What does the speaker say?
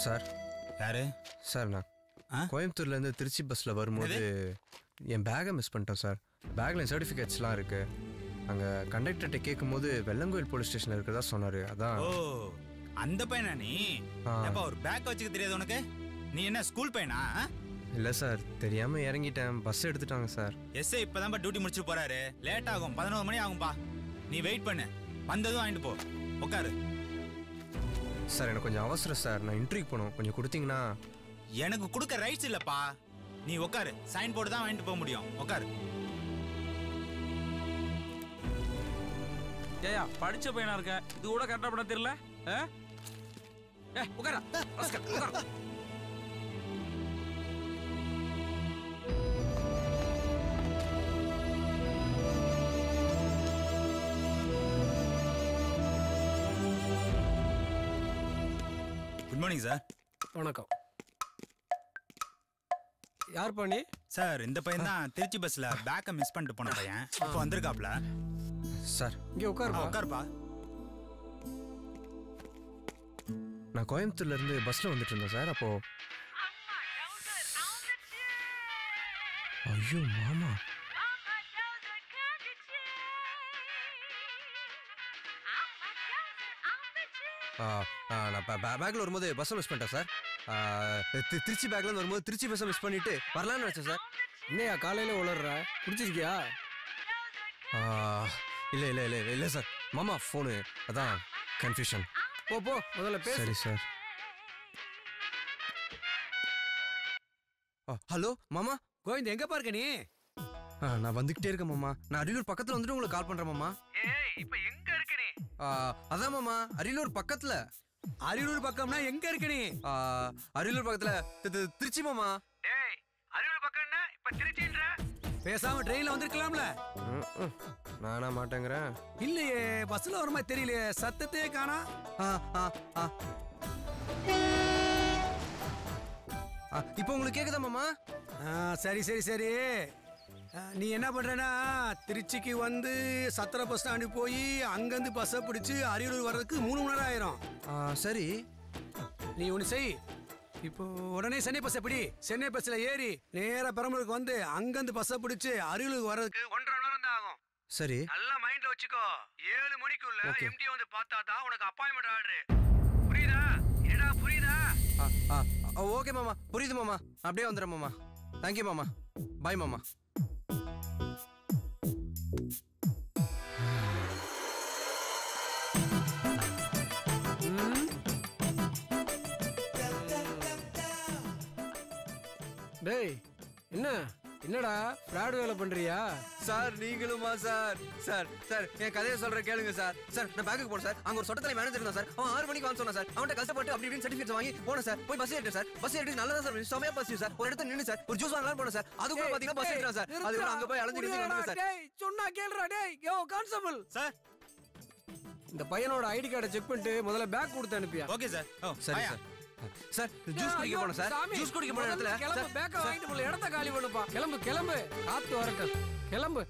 Sir யாரு sir நான் கோயம்புத்தூர்லேருந்து திருச்சி பஸ்ஸில் வரும்போது என் பேக்கை மிஸ் பண்ணிட்டேன் சார். பேக்கில் என் சர்டிஃபிகேட்ஸ்லாம் இருக்குது. அங்கே கண்டக்டர்கிட்ட கேட்கும்போது வெள்ளங்கோயில் போலீஸ் ஸ்டேஷனில் இருக்கிறதா சொன்னார். அதான். ஓ அந்த பையனா நீ? அப்பா ஒரு பேக் வச்சுக்க தெரியாது உனக்கு? நீ என்ன ஸ்கூல் பையனா? இல்லை சார், தெரியாமல் இறங்கிட்டேன். பஸ் எடுத்துட்டாங்க சார். எஸ்ஐ இப்போதான்ப்பா டியூட்டி முடிச்சுட்டு போறாரு. லேட் ஆகும், 11 மணி ஆகும்பா. நீ வெயிட் பண்ணு, வந்ததும் வாங்கிட்டு போ. உட்காரு சார். எனக்கு கொஞ்சம் அவசரம் சார், நான் இன்டர்வியூ போகணும். கொஞ்சம் கொடுத்தீங்கன்னா. எனக்கு கொடுக்க ரைட்ஸ் இல்லப்பா. நீ உட்காரு, சைன் போட்டு தான் வாங்கிட்டு போக முடியும். உட்காரு. ஏயா படிச்ச பையனா இருக்க, இது கூட கரெக்டா பண்ண தெரியல. உட்கார உட்கார. Good morning sir. வணக்கம். யார் பண்ணி? சார் இந்த பையன் தான் திருச்சி பஸ்ல பேக்கை மிஸ் பண்ணிட்டு போன பையன். இப்போ வந்திருக்காப்ல. சார் இங்கே உட்காருப்பா. நான் கோயம்புத்தூர்லேருந்து பஸ்ஸில் வந்துட்டு இருந்தேன் சார். அப்போ ஐயோ மாமா, நான் பேக்கில் வரும்போது பஸ்ஸை மிஸ் பண்ணிட்டேன் சார். திருச்சி பேக்லேருந்து வரும்போது திருச்சி பஸ்ஸை மிஸ் பண்ணிட்டு வரலான்னு நினச்சேன் சார். இன்னையா காலையில் உளர்ற? குடிச்சிருக்கியா? இல்லை இல்லை இல்லை இல்லை சார், மாமா ஃபோனு, அதான் கன்ஃபியூஷன். போ போ முதல்ல பேசு. சரி சார். ஹலோ மாமா. கோவிந்த் எங்க பாருக்க நீ? நான் வந்துகிட்டே இருக்கேன் மாமா. நான் அரியலூர் பக்கத்துல வந்துட்டு உங்களுக்கு கால் பண்றேன் மாமா. இப்ப எங்க இருக்க நீ? அதான் மாமா, அரியலூர் பக்கத்துல. அரியலூர் பக்கம்னா எங்க இருக்க நீ? அரியலூர் பக்கத்துல திருச்சி மாமா. அரியலூர் பக்கம்னா இப்ப திருச்சின்ற? பேசாம ட்ரெயின்ல வந்திருக்கலாம்ல. நானா மாட்டேங்கிறேன். இல்லையே, பஸ்ல வர மாதிரி தெரியலையே, சத்தத்தையே காணா. இப்போ உங்களுக்கு கேக்குதா மாமா? சரி சரி சரி. நீ என்ன பண்றனா, திருச்சிக்கு வந்து சத்திர பஸ் ஸ்டாண்டு போய் அங்கிருந்து பஸ்ஸை பிடிச்சி அரியலூர் வர்றதுக்கு 3 மணி நேரம் ஆயிரும். சரி, நீ ஒன்று செய். இப்போ உடனே சென்னை பஸ்ஸை பிடி. சென்னை பஸ்ல ஏறி நேரா பெரம்பலூருக்கு வந்து அங்கிருந்து பஸ்ஸை பிடிச்சி அரியலூருக்கு வர்றதுக்கு 1.5 மணி நேரம் தான் ஆகும். சரி, நல்லா மைண்ட்ல வச்சுக்கோ. 7 மணிக்குள்ள எம்டி வந்து பார்த்தா தான் உனக்கு அப்பாயின்மெண்ட் ஆர்டர். புரியுதா? என்னடா புரியுதா? ஓகே மாமா, புரியுது மாமா. அப்படியே வந்துடுறேன் மாமா. தேங்க்யூ மாமா. பாய் மாமா. டேய் என்னடா ஃப்ராட் வேலை பண்றியா? சார் நீங்களுமா சார்? சார் சார் என் கதையை சொல்றேன் கேளுங்க சார். சார் நான் பேங்குக்கு போனேன் சார். அங்க ஒரு சொட்டத்தலை மேனேஜர் இருந்தா சார். அவன் 6 மணிக்கு வந்து சொன்னா சார். அவன்கிட்ட கஷ்டப்பட்டு அப்படி இப்படின்னு சர்டிஃபிகேட் வாங்கி போனேன் சார். போய் பஸ் ஏறிட்டேன் சார். பஸ் ஏறிட்டு நல்லா தான் சார், செமையா பஸ் சார். ஒரு இடத்துல நின்னு சார் ஒரு ஜூஸ் வாங்கலாம் போனேன் சார். அது கூட பாத்தீங்கன்னா பஸ் ஏறிட்டா சார். அது கூட அங்க போய் அலைஞ்சிட்டு வந்தேன் சார். டேய் சொன்னா கேளுடா. டேய் யோ கான்ஸ்டபிள் சார், இந்த பையனோட ஐடி கார்டை செக் பண்ணிட்டு முதல்ல பேக் கொடுத்து அனுப்பியா? Okay sir. சரி சார். சார் ஜூஸ் குடிக்க போனேன் சார். ஜூஸ் குடிக்க போன இடத்துல கிளம்பு, பேக்க வாங்கிட்டு போல இடத்த காலி பண்ணுப்பா. கிளம்பு கிளம்பு, காத்து வரட்டும். கிளம்பு.